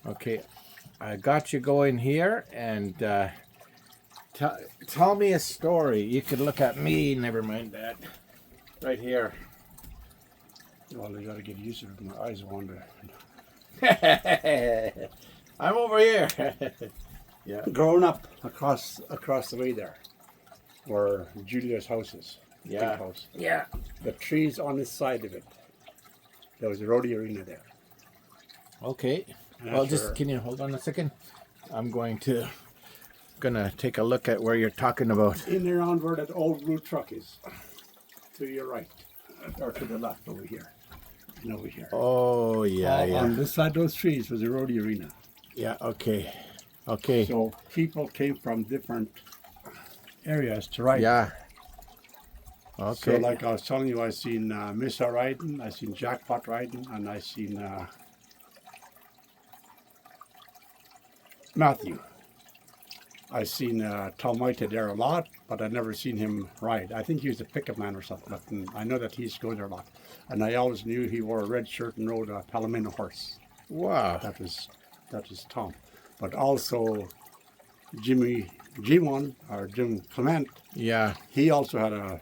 Okay, I got you going here, and tell me a story. You could look at me. Never mind that. Right here. Well, you got to get used to it. My eyes wander. I'm over here. Yeah. Growing up across the way there, where Julia's house is. Yeah. Big house. Yeah. The trees on this side of it. There was a rodeo arena there. Okay. And Well, that's just where- can you hold on a second? I'm gonna take a look at where you're talking about. in and around where that old blue truck is. To your right, or to the left over here, and over here. Oh yeah, yeah, On this side of those trees was a rodeo arena. yeah. Okay, okay. So people came from different areas to ride. Yeah. So Okay. like I was telling you, I seen Missa riding, I seen Jackpot riding, and I seen Matthew. I seen Tom White there a lot, but I never seen him ride. I think he was a pickup man or something, but I know that he used to go there a lot. And I always knew he wore a red shirt and rode a Palomino horse. Wow. That was Tom. But also Jim Clement, Yeah. he also had a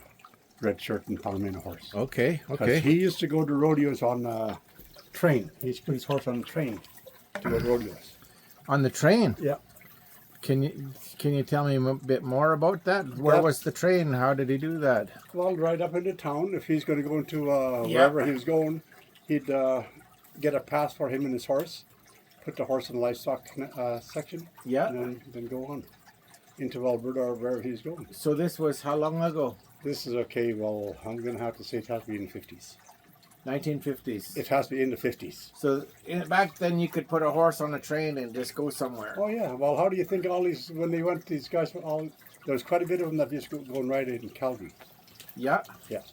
red shirt and Palomino horse. Okay. 'Cause Okay. he used to go to rodeos on a train. He used to put his horse on a train to go to rodeos. On the train. Yeah. Can you tell me a bit more about that? Where That- was the train? How did he do that? Well, right up into town, if he's going to go into Yeah. wherever he was going, he'd get a pass for him and his horse, put the horse in the livestock section, Yeah. and then go on into Alberta or wherever he's going. So this was how long ago? This is okay. Well, I'm going to have to say it has to be in the 50s. 1950s. It has to be in the 50s. So back then you could put a horse on a train and just go somewhere. Oh, yeah. Well, how do you think all these, when they went, these guys, there was quite a bit of them that used to go and ride it in Calgary. Yeah. Yeah.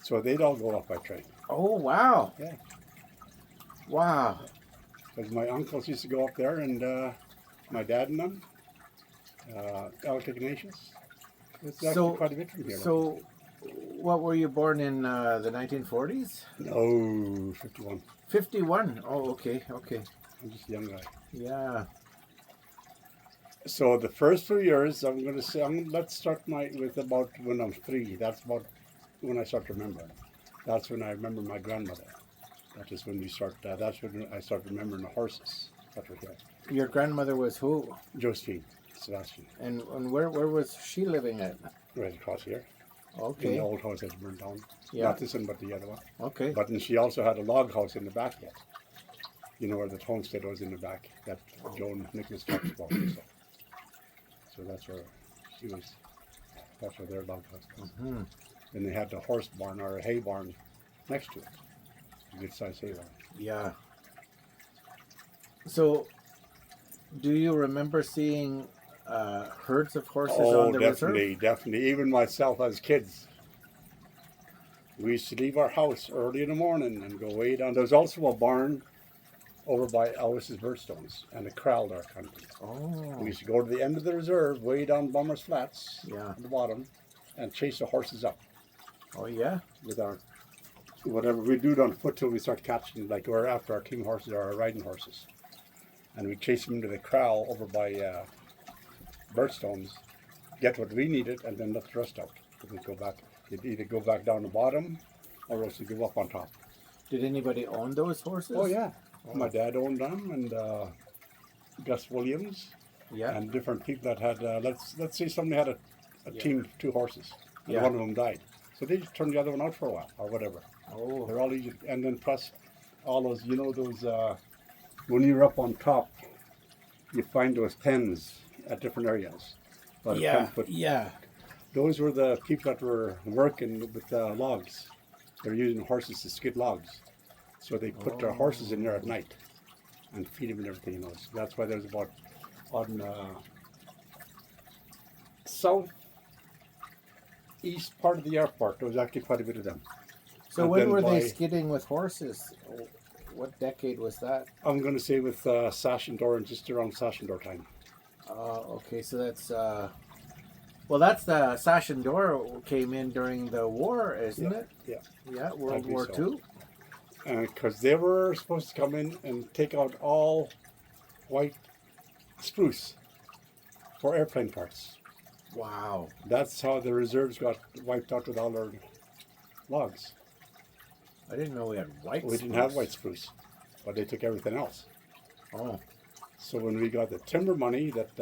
So they'd all go up by train. Oh wow. Yeah. Wow. Because my uncles used to go up there, and my dad and them, Ignatius. It's actually So- quite a bit from here. So, what were you born in the 1940s? No, 51. 51. Oh, okay, okay. I'm just a young guy. Yeah. So the first few years, I'm going to say, let's start with about when I'm 3. That's about when I start to remember. That's when I remember my grandmother. That is when we start. That's when I start remembering the horses that were here. Your grandmother was who? Josephine, Sebastian, And where was she living at? right across here. In Okay. the old house that's burned down. Yeah. Not this one, but the other one. Okay. But then she also had a log house in the back yet. You know where the homestead was in the back that Joan Nicholas talks about and stuff. So that's where she was. That's where their log house was. Hmm. Then they had the horse barn or a hay barn next to it. A good sized hay barn. Yeah. So, do you remember seeing herds of horses on the definitely, reserve? definitely. Even myself as kids. We used to leave our house early in the morning and go way down. There's also a barn over by Elvis's Birdstones and a corral there kind of thing. Oh. We used to go to the end of the reserve, way down Bummers Flats, Yeah. at the bottom, and chase the horses up Oh yeah. with our whatever we do it on foot till we start catching, like we're after our king horses or our riding horses, and we chase them into the corral over by Birdstones, get what we needed, and then let the rest out. We'd go back. They'd either go back down the bottom, or else they'd go up on top. Did anybody own those horses? Oh yeah, my dad owned them, and Gus Williams. Yeah. And different people that had, let's say somebody had a team of 2 horses, and Yeah. one of them died. So they just turned the other one out for a while, or whatever. Oh. They're all easy. And then plus, all those, when you're up on top, you find those pens at different areas. About a Yeah. 10-foot. Yeah. Those were the people that were working with logs. They're using horses to skid logs. So they put their horses in there at night and feed them and everything, So that's why there's about, on southeast part of the airport, there was actually quite a bit of them. So And when then were they by- skidding with horses? What decade was that? I'm going to say with Sash and Door and just around Sash and Door time. Okay, so that's that's the Sash and Door came in during the war, isn't it? Yeah. Yeah, World believe War so. II. Because they were supposed to come in and take out all white spruce for airplane parts. Wow. That's how the reserves got wiped out with all our logs. I didn't know we had white We didn't have white spruce, but they took everything else. Oh. So when we got the timber money that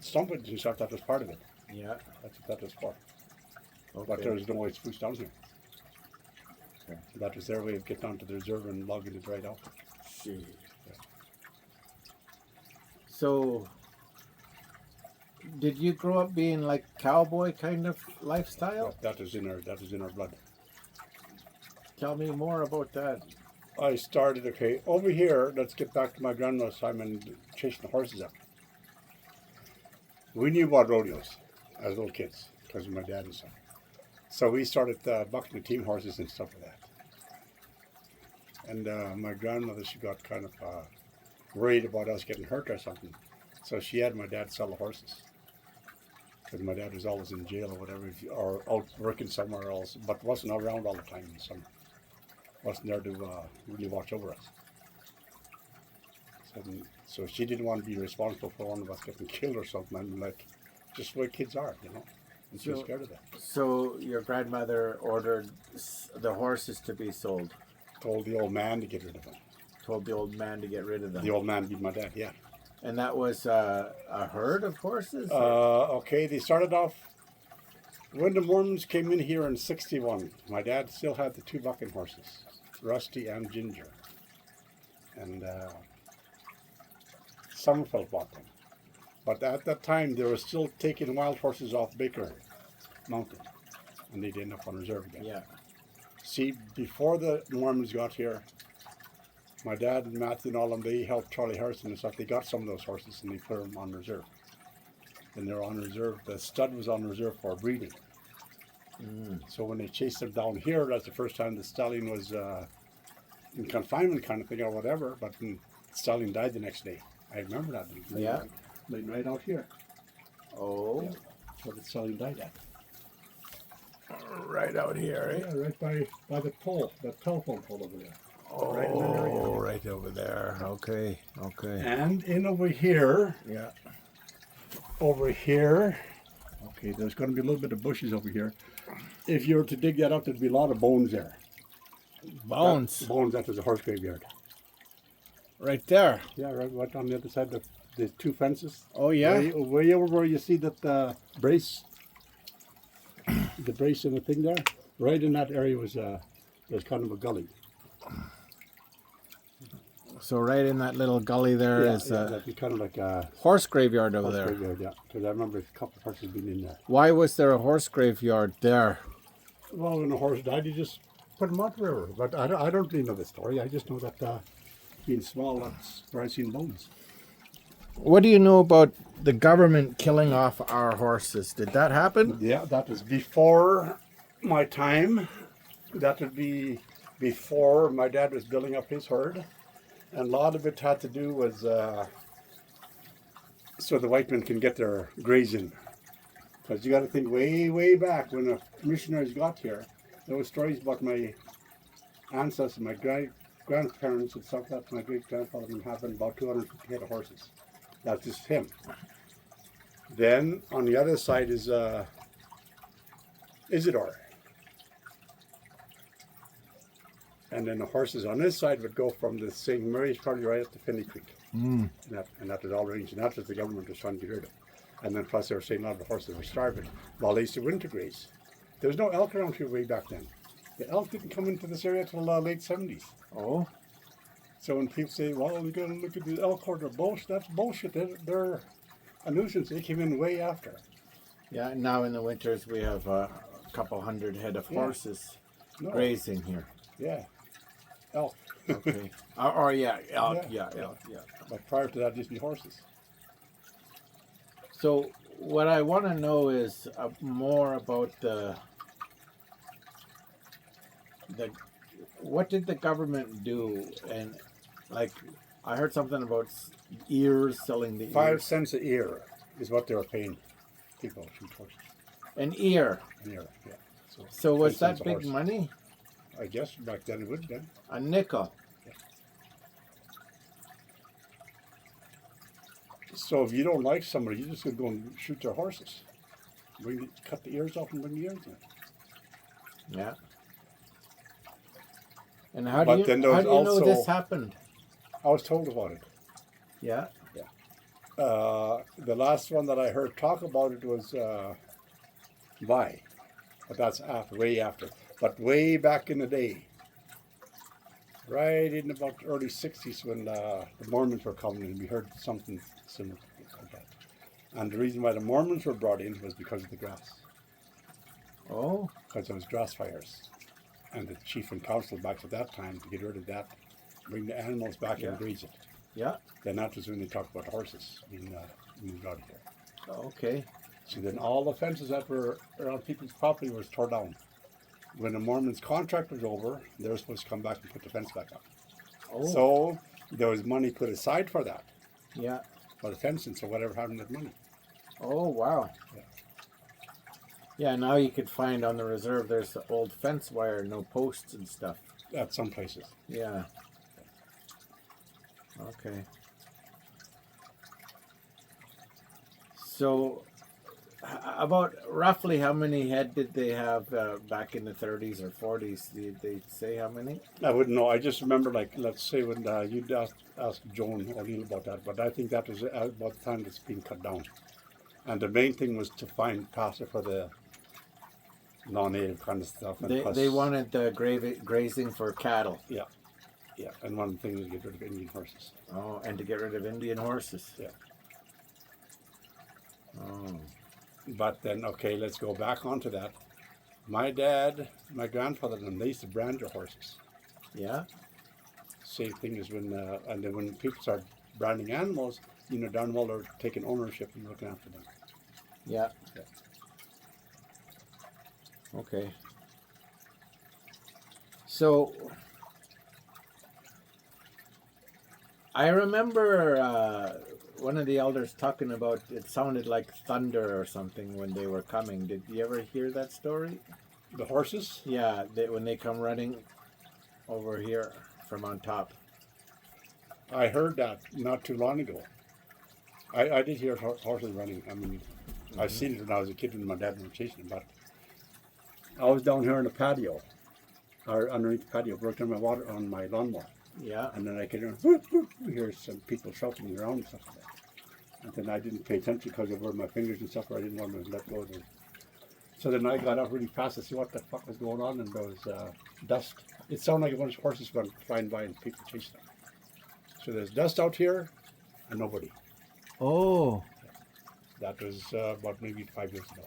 Stumpage and stuff, that was part of it. Yeah. That's what that was for. Okay. But there was no white spruce down here. Okay. So that was their way of getting onto the reserve and logging it right out. Gee. So, did you grow up being like cowboy kind of lifestyle? That was in our blood. Tell me more about that. I started, okay, over here, let's get back to my grandma's time and chasing the horses up. We knew about rodeos as little kids because of my dad and stuff. So we started bucking the team horses and stuff like that. And my grandmother, she got kind of worried about us getting hurt or something. So she had my dad sell the horses. Because my dad was always in jail or whatever, or out working somewhere else, but wasn't around all the time in the summer. Wasn't there to really watch over us. So she didn't want to be responsible for one of us getting killed or something. And like, just the way kids are, you know. And she was scared of that. So your grandmother ordered the horses to be sold? Told the old man to get rid of them. Told the old man to get rid of them? The old man beat my dad, yeah. And that was a herd of horses? Okay, they started off, when the Mormons came in here in 61, my dad still had the two bucking horses, Rusty and Ginger. And Summerfeld bought them. But at that time, they were still taking wild horses off Baker Mountain. And they'd end up on reserve again. Yeah. See, before the Mormons got here, my dad and Matthew and all of them, they helped Charlie Harrison and stuff. They got some of those horses and they put them on reserve. And they're on reserve. The stud was on reserve for breeding. So when they chased them down here, that's the first time the stallion was in confinement kind of thing or whatever. But the stallion died the next day. I remember that. Yeah. Laying right out here. Oh. Yeah. So the stallion died at. Right out here, eh? Yeah, right by the pole, the telephone pole over there. Oh, right in that area. right over there. Okay, okay. And in over here, Yeah. over here, okay, there's going to be a little bit of bushes over here. If you were to dig that up, there'd be a lot of bones there. Bones. Bones, that was a horse graveyard. Right there. Yeah, right on the other side of the two fences. Oh, yeah? Way over where you see that brace, the brace and the thing there. Right in that area was kind of a gully. So right in that little gully there is that'd be kind of like a horse graveyard over horse there. graveyard, yeah. Because I remember a couple of horses being in there. Why was there a horse graveyard there? Well, when the horse died, you just put him out the river. But I don't really know the story. I just know that being small, that's where I seen bones. What do you know about the government killing off our horses? Did that happen? Yeah, that was before my time. That would be before my dad was building up his herd. And a lot of it had to do with so the white men can get their grazing. Because you got to think way, way back when the missionaries got here, there were stories about my ancestors, my grandparents and stuff like that. My great-grandfather having about 250 head of horses. That's just him. Then on the other side is Isidore. And then the horses on this side would go from the St. Mary's probably right up to Finney Creek. And that was all arranged. And that's what the government was trying to get rid of. And then plus they were saying a lot of the horses were starving while they used to winter graze. There was no elk around here way back then. The elk didn't come into this area until the late 70s. Oh. So when people say, well, you got to look at the elk herd, that's bullshit. They're a nuisance. They came in way after. Yeah, now in the winters we have a couple hundred head of horses grazing here. Yeah. Elk. Okay. Or yeah, elk. Yeah. But prior to that, just be horses. So what I want to know is more about the what did the government do? And like I heard something about ears, selling the 5 ears. cents a ear is what they were paying people to shoot horses. An ear. An ear, yeah. So was 5 that cents a big horse. money? I guess back then it would have been. A nickel. Yeah. So if you don't like somebody, you just go and shoot their horses. Cut the ears off and bring the ears in. Yeah. And how But do then you there how was do you know also- this happened? I was told about it. Yeah. The last one that I heard talk about it was Vi. But that's way after. But way back in the day, right in about the early 60s when the Mormons were coming and we heard something similar like that. And the reason why the Mormons were brought in was because of the grass. Oh. Because there was grass fires. And the chief and council back at that time to get rid of that, bring the animals back Yeah. and graze it. Yeah. Then that was when they talked about horses being moved out of here. Okay. So then all the fences that were around people's property was torn down. When the Mormons' contract was over, they were supposed to come back and put the fence back up. Oh. So there was money put aside for that, Yeah. for the fencing, so whatever happened to that money. Oh, wow. Yeah. Yeah, now you could find on the reserve there's old fence wire, no posts and stuff. At some places. Yeah. Okay. So, about roughly how many head did they have back in the 30s or 40s? Did they say how many? I wouldn't know. I just remember, like, let's say when you'd ask Joan O'Neill about that, but I think that was about the time it's being cut down. And the main thing was to find pasture for the non-native kind of stuff. And plus, They wanted the grazing for cattle. Yeah. And one thing was to get rid of Indian horses. Oh, and to get rid of Indian horses. Yeah. Oh. But then, okay, let's go back onto that. My dad, my grandfather, and they used to brand their horses. Yeah. Same thing as when, and then when people start branding animals, darn well they're taking ownership and looking after them. Yeah. Yeah. Okay. So, I remember one of the elders talking about it sounded like thunder or something when they were coming. Did you ever hear that story? The horses? Yeah, when they come running over here from on top. I heard that not too long ago. I did hear horses running. I mean, I've seen it when I was a kid when my dad was chasing them. But I was down here in the patio, or underneath the patio, working on my water on my lawnmower. Yeah. And then I could hear some people shouting around and stuff like that. And then I didn't pay attention because of where my fingers and stuff were. I didn't want to let go of them. So then I got up really fast to see what the fuck was going on, and there was dust. It sounded like a bunch of horses went flying by and people chasing them. So there's dust out here and nobody. Oh. That was about maybe 5 years ago.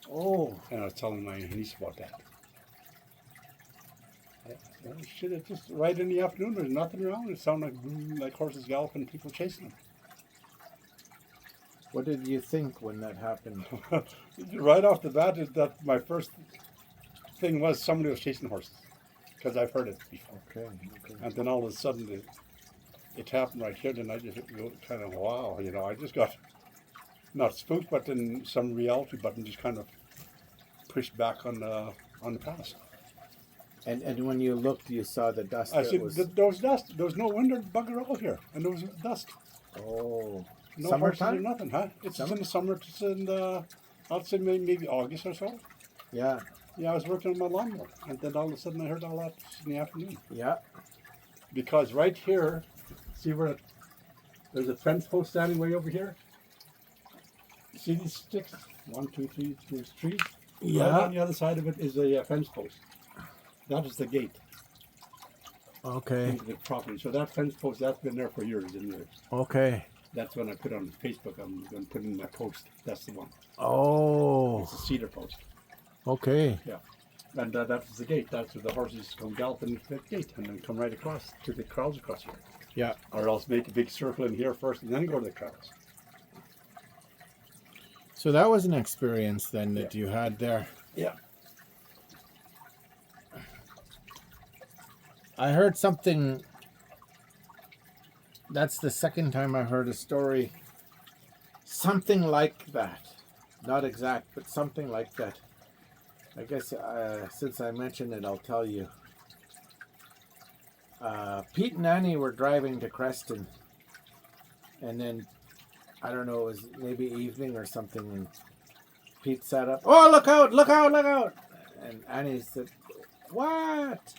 Oh. And I was telling my niece about that. Oh, shit, it's just right in the afternoon, there's nothing around. It sounded like horses galloping, people chasing them. What did you think when that happened? Right off the bat, that my first thing was somebody was chasing horses. Because I've heard it before. Okay. And then all of a sudden it happened right here, and I just kind of, wow, I just got, not spooked, but then some reality button just kind of pushed back on the past. And when you looked, you saw the dust. I that said, was... there was dust. There was no wind or bugger all here. And there was dust. Oh. No horses or Summertime? nothing, huh? It's in the summer. It's in I'd say maybe August or so. Yeah. Yeah, I was working on my lawnmower. And then all of a sudden I heard all that in the afternoon. Yeah. Because right here, see where there's a fence post standing way over here? See these sticks? 1, 2, 3, there's trees. Yeah. Right on the other side of it is a fence post. That is the gate Okay. into the property. So that fence post, that's been there for years and years. Okay. That's when I put on Facebook, I'm going to put in my post. That's the one. Oh. It's a cedar post. Okay. Yeah. And that's the gate. That's where the horses come galloping into that gate and then come right across to the crowds across here. Yeah. Or else make a big circle in here first and then go to the crowds. So that was an experience then that you had there. Yeah. I heard something. That's the second time I heard a story. Something like that. Not exact, but something like that. I guess since I mentioned it, I'll tell you. Pete and Annie were driving to Creston. And then, I don't know, it was maybe evening or something, and Pete sat up. Oh, look out, look out, look out. And Annie said, what?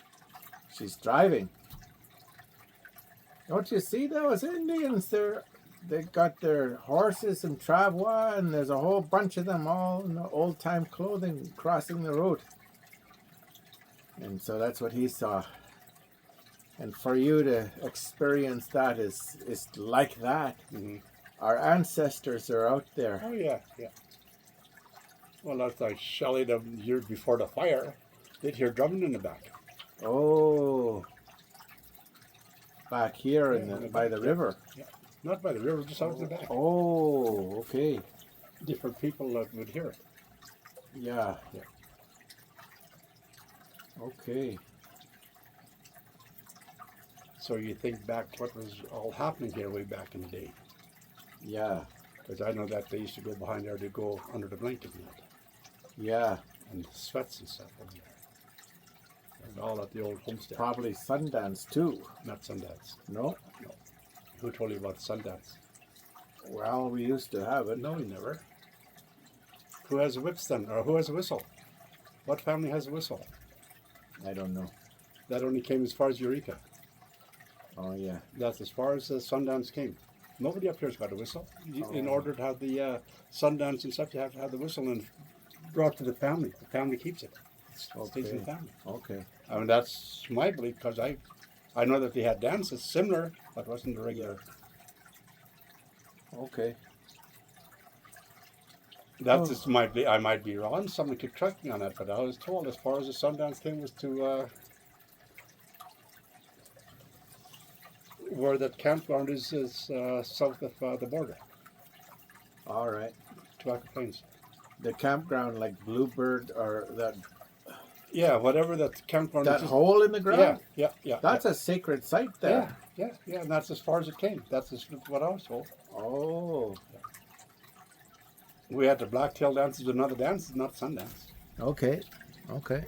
She's driving. Don't you see those Indians? They got their horses and travois, and there's a whole bunch of them all in the old-time clothing crossing the road. And so that's what he saw. And for you to experience that is like that. Mm-hmm. Our ancestors are out there. Oh, yeah, yeah. Well, that's like Shelley the year before the fire. They'd hear drumming in the back. Oh, back here by the river. Yeah. Not by the river, just out in the back. Oh, okay. Different people that would hear it. Yeah. Yeah. Okay. So you think back to what was all happening here way back in the day. Yeah. Because I know that they used to go behind there to go under the blanket and that. Yeah. And sweats and stuff over there. And all at the old homestead. Probably Sundance too. Not Sundance. No? No. Who told you about Sundance? Well, we used to have it. No, we never. Who has a whip then? Or who has a whistle? What family has a whistle? I don't know. That only came as far as Eureka. Oh, yeah. That's as far as Sundance came. Nobody up here's got a whistle. In Oh. order to have the Sundance and stuff, you have to have the whistle and brought to the family. The family keeps it. It stays in the family. Okay. I mean, that's my belief because I know that they had dances similar, but wasn't the regular. Okay. That's just my belief. I might be wrong. Someone could correct me on that, but I was told as far as the Sundance came was to where that campground is south of the border, All right. Tobacco Plains. The campground, like Bluebird, or that Yeah, whatever that campground that is. hole in the ground? Yeah. That's a sacred site there. Yeah, and that's as far as it came. That's just what I was told. Oh. We had the blacktail dances and other dances, not Sundance. Okay. Okay.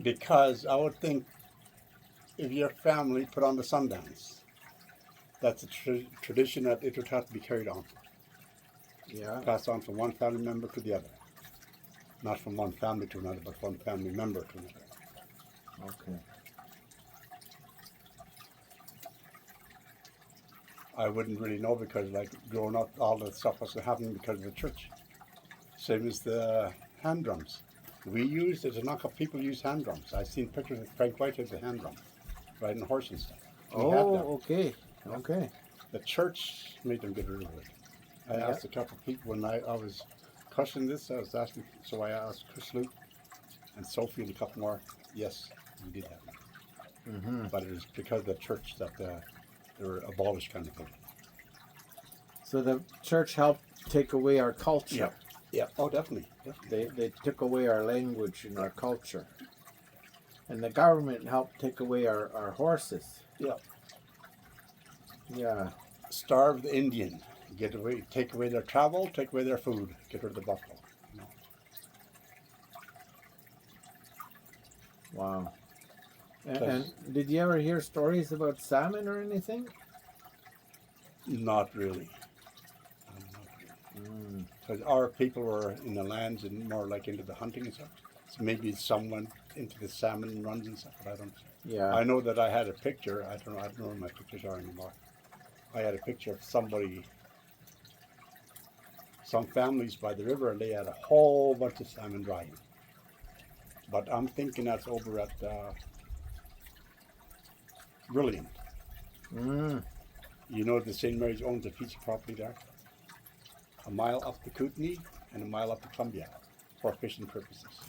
Because I would think if your family put on the Sundance, that's a tradition that it would have to be carried on, Yeah. passed on from one family member to the other. Not from one family to another, but one family member to another. Okay. I wouldn't really know because, like, growing up, all that stuff was happening because of the church. Same as the hand drums. We used, as a knockoff, people use hand drums. I've seen pictures of Frank White with a hand drum, riding a horse and stuff. We had them. Okay. Okay. The church made them get rid of it. I Yeah. asked a couple of people when I was questioning this, I was asking, so I asked Chris Luke and Sophie and a couple more. Yes, we did have them. Mm-hmm. But it was because of the church that they were abolished kind of thing. So the church helped take away our culture. Yeah. Oh, definitely. They took away our language and our culture. And the government helped take away our horses. Yeah. Yeah. Starve the Indian. Take away their travel, take away their food, get rid of the buffalo. No. Wow. And did you ever hear stories about salmon or anything? Not really. Because our people were in the lands and more like into the hunting and stuff. So maybe someone into the salmon runs and stuff, but I don't. Yeah. I know that I had a picture. I don't know where my pictures are anymore. I had a picture of somebody, some families by the river, and they had a whole bunch of salmon drying. But I'm thinking that's over at Brilliant. You know the St. Mary's owns a piece of property there, a mile up the Kootenai and a mile up the Columbia for fishing purposes.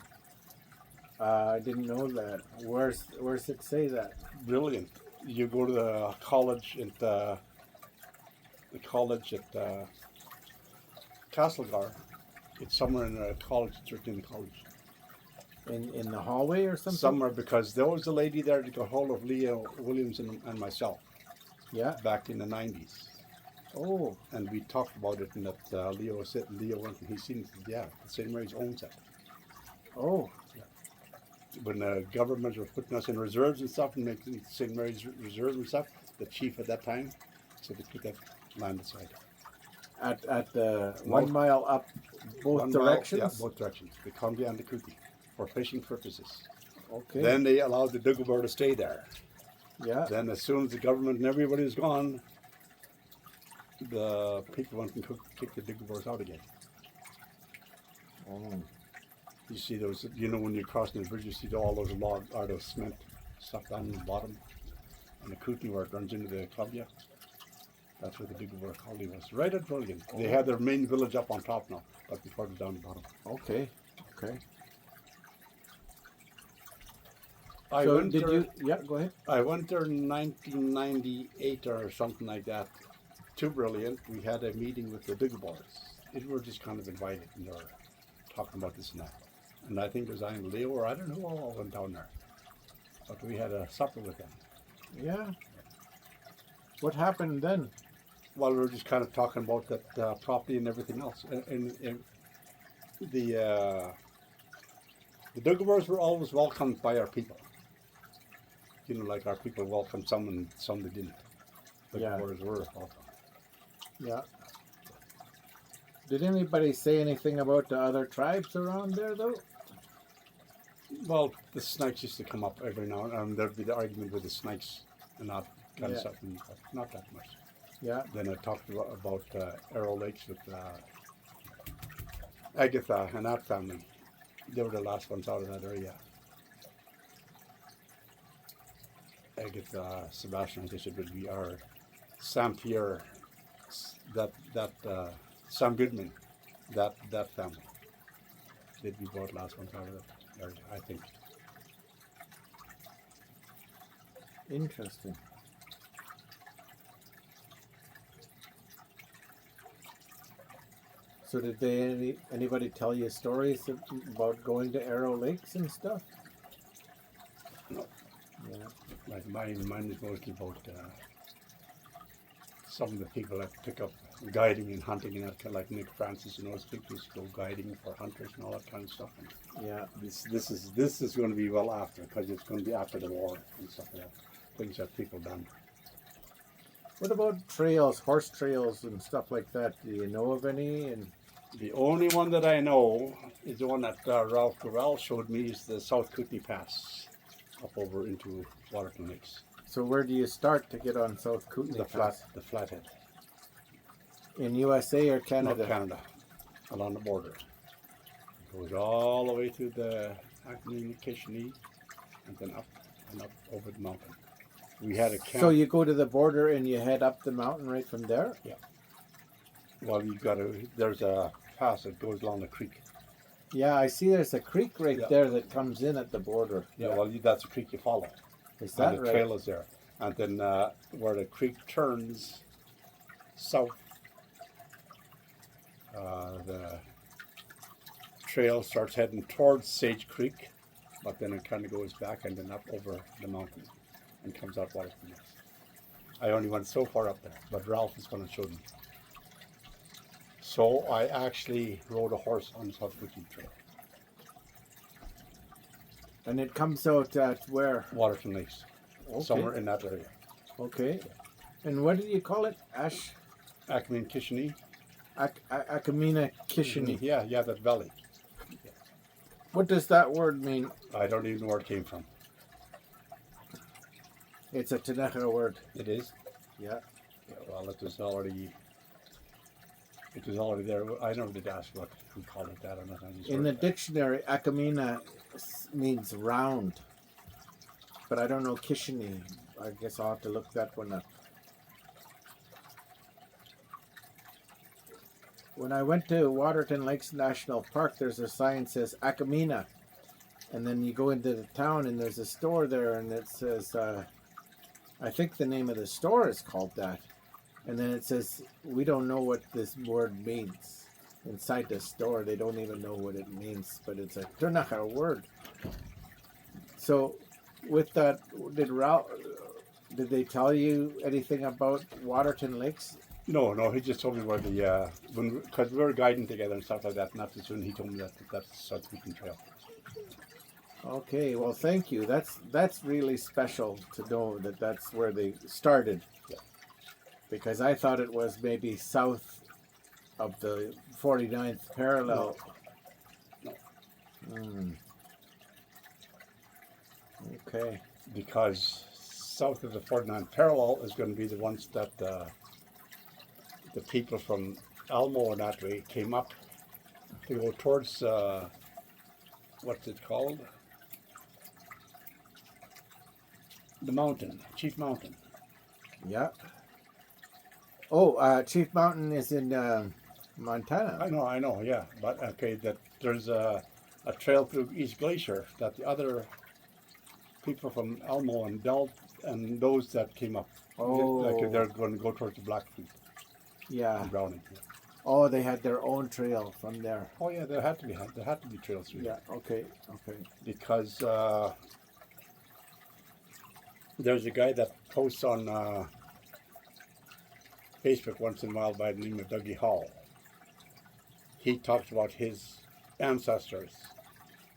I didn't know that. Where's it say that? Brilliant. You go to the college at Castlegar. It's somewhere in the college, church in the college. In the hallway or something? Somewhere, because there was a lady there that got hold of Leo Williams and myself Yeah. back in the 90s. Oh, And we talked about it, and that Leo went and he seen it. Yeah, St. Mary's owns it. oh, When the government was putting us in reserves and stuff and making St. Mary's reserve and stuff, the chief at that time said to put that land aside. at the No. 1 mile up both 1 mile, directions. yeah, both directions. The Columbia and the Kootenai for fishing purposes. Okay. Then they allowed the Dougalbar to stay there. yeah. Then as soon as the government and everybody was gone, the people went and kicked the Dougalbars out again. Oh. You see those, you know, when you're crossing the bridge, you see all those log or those cement stuff down the bottom, and the Kootenai where it runs into the Columbia. That's where the Dougalbar colony was, right at Rolligan. They had their main village up on top now, but before it was down the bottom. Okay. Okay. I So went did there, you? Yeah. Go ahead. I went there in 1998 or something like that. Too brilliant. We had a meeting with the Dougalbars. We were just kind of invited, and they were talking about this and that. And I think it was I and Leo, or I don't know who all went down there. But we had a supper with them. Yeah. What happened then? Well, we were just kind of talking about that property and everything else. And the Dougalbars were always welcomed by our people. You know, like our people welcomed some and some they didn't. The Yeah. Dougalbars were welcome. Yeah. Did anybody say anything about the other tribes around there though? Well, the snakes used to come up every now and then. There'd be the argument with the snakes and that kind of stuff, but not that much. Yeah. Then I talked about Arrow Lakes with Agatha and that family. They were the last ones out of that area. Agatha, Sebastian, I guess it would be, our Sam Pierre, that Sam Goodman, that family. They'd be both last ones out of that area, I think. Interesting. So did anybody tell you stories about going to Arrow Lakes and stuff? No. Yeah. Like mine is mostly about some of the people that pick up guiding and hunting and that kind of, like Nick Francis and those people used to go guiding for hunters and all that kind of stuff. And Yeah. this is going to be well after, because it's going to be after the war and stuff like that. Things that people done. What about trails, horse trails and stuff like that? Do you know of any? And The only one that I know is the one that Ralph Corral showed me, is the South Kootenai Pass up over into Waterton Lakes. so where do you start to get on South Kootenai Pass? The flathead. In USA or Canada? Not Canada, along the border. It goes all the way to the Aqam, Ktunaxa, and then up and up over the mountain. We had a camp. So you go to the border and you head up the mountain right from there? Yeah. Well, there's a pass that goes along the creek. Yeah, I see there's a creek right Yeah. there that comes in at the border. Yeah, well, that's a creek you follow. Is that And the right? trail is there. And then where the creek turns south, the trail starts heading towards Sage Creek, but then it kind of goes back and then up over the mountain and comes out Waterton Lakes. I only went so far up there, but Ralph is going to show me. So I actually rode a horse on the South Kootenai Trail, And it comes out at where? Waterton Lakes, Okay. somewhere in that area. Okay. And what did you call it? Aqam, Ktunaxa. Aqamina Kishini. Yeah, that valley. What does that word mean? I don't even know where it came from. It's a Ktunaxa word. It is? Yeah. Yeah, well, it was already there. I never did ask who called it that or not. I just In heard the it. dictionary, Aqamina means round. But I don't know Kishini. I guess I'll have to look that one up. When I went to Waterton Lakes National Park, there's a sign that says Aqamina. And then you go into the town and there's a store there and it says, I think the name of the store is called that. And then it says, we don't know what this word means. Inside the store, they don't even know what it means, but it's a Ktunaxa word. So with that, did they tell you anything about Waterton Lakes No, he just told me where the because we were guiding together and stuff like that. And after soon, he told me that that's the South Beacon Trail. Okay, well, thank you. That's really special to know that that's where they started. Yeah. Because I thought it was maybe south of the 49th parallel. No. Mm. Okay. Because south of the 49th parallel is going to be the ones that the people from Elmo and that way came up to go towards what's it called? The mountain, Chief Mountain. Yeah. Oh, Chief Mountain is in Montana. I know, yeah. But okay, that there's a trail through East Glacier that the other people from Elmo and Delt and those that came up, Oh. like they're going to go towards the Blackfeet Yeah. and Browning. Yeah. Oh, they had their own trail from there. Oh yeah, there had to be trails through Yeah. there. Okay. Okay. Because there's a guy that posts on Facebook once in a while by the name of Dougie Hall. He talks about his ancestors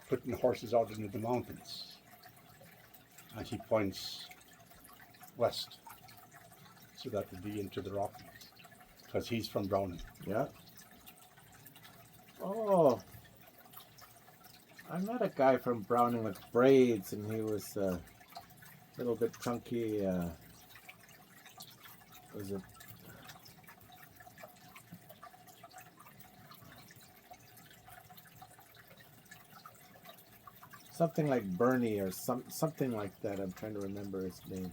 putting horses out into the mountains, and he points west so that would be into the Rockies, because he's from Browning. Yeah. Oh, I met a guy from Browning with braids, and he was a little bit chunky. Was it? Something like Bernie or something like that. I'm trying to remember his name.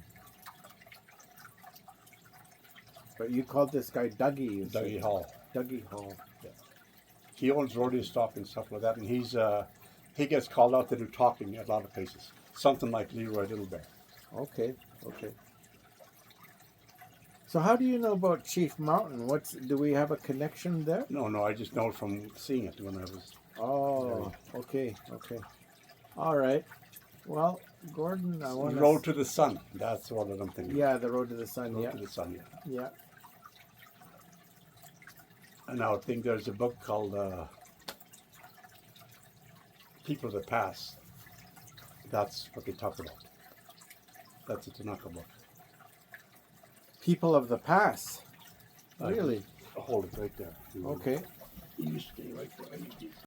But you called this guy Dougie. You said. Dougie Hall. Dougie Hall. Yeah. He owns rodeo stock and stuff like that, and he gets called out to do talking at a lot of places. Something like Leroy Little Bear. Okay. Okay. So how do you know about Chief Mountain? Do we have a connection there? No, I just know from seeing it when I was. Oh, okay. All right. Well, Gordon, I want Road to the Sun. That's what I'm thinking. Yeah, the Road to the Sun. Road Yeah. to the Sun. Yeah. Yeah. And I think there's a book called People of the Past. That's what they talk about. That's a Ktunaxa book. People of the past. I Really? Hold it right there. Okay. You stay right there.